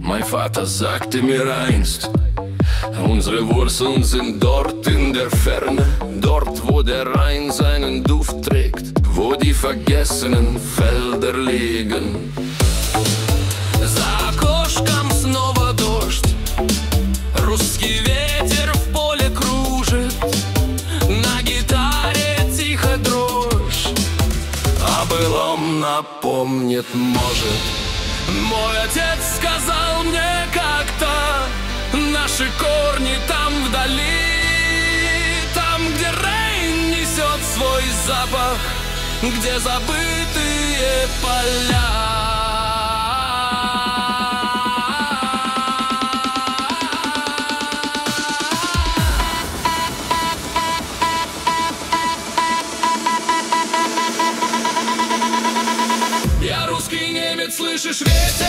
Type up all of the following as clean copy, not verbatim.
Mein Vater sagte mir einst, unsere Wurzeln sind dort in der Ferne, dort wo der Rhein seinen Duft trägt, wo die vergessenen Felder liegen. За окошком снова дождь, русский ветер в поле кружит, на гитаре тихо дрожь, о былом напомнит может. Мой отец сказал мне как-то, наши корни там вдали, там, где Рейн несет свой запах, где забытые поля. Я русский немец, слышишь ветер?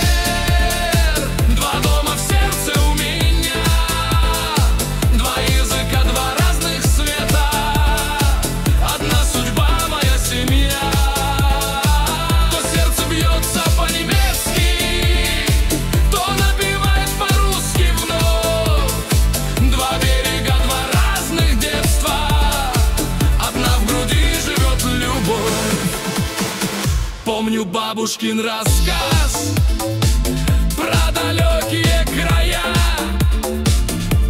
Два дома в сердце у меня, два языка, два разных света, одна судьба, моя семья. То сердце бьется по-немецки, то напевает по-русски вновь. Два берега, два разных детства, одна в груди живет любовь. Помню бабушкин рассказ про далекие края,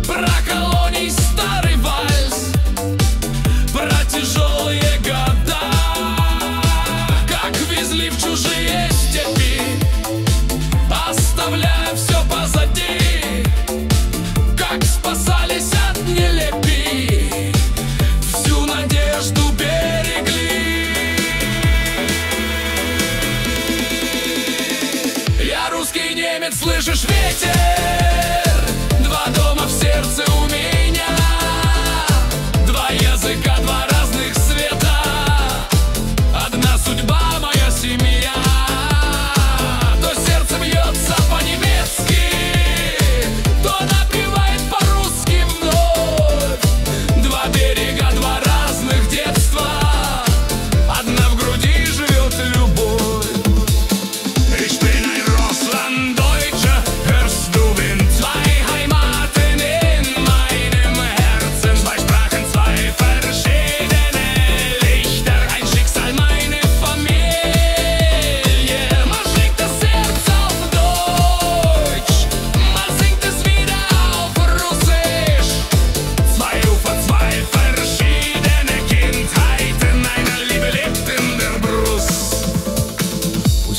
про колоний старый вальс, про тяжелые года, как везли в чужие степи, оставляя все позади, как спасались от нелепи, всю надежду берегли. Русский немец, слышишь ветер? Два дома в сердце у меня, два языка, два разных света, одна судьба, моя семья. То сердце бьется по-немецки, то напевает по-русски вновь. Два берега, два разных детства, одна в груди живет любовь.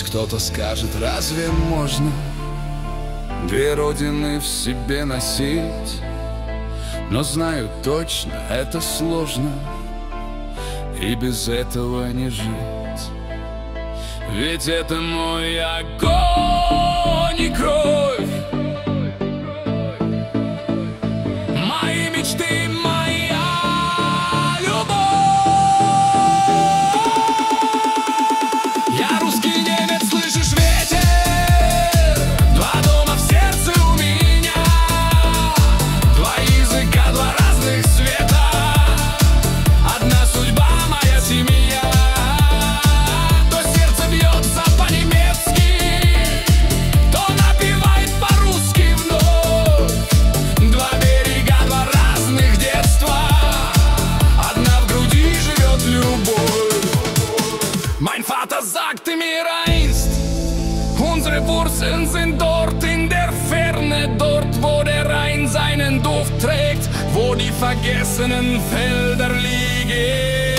Кто-то скажет, разве можно две родины в себе носить? Но знаю точно, это сложно, и без этого не жить. Ведь это мой огонь и кровь, мои мечты, моя любовь. Я русский немец, слышишь ветер? Два дома в сердце у меня, два языка, два разных света, одна судьба, моя семья. То сердце бьется по-немецки, то напевает по-русски вновь. Два берега, два разных детства, одна в груди живет любовь. Mein Vater sagte mir einst, unsere Wurzeln sind dort in der Ferne, dort wo der Rhein seinen Duft trägt, wo die vergessenen Felder liegen.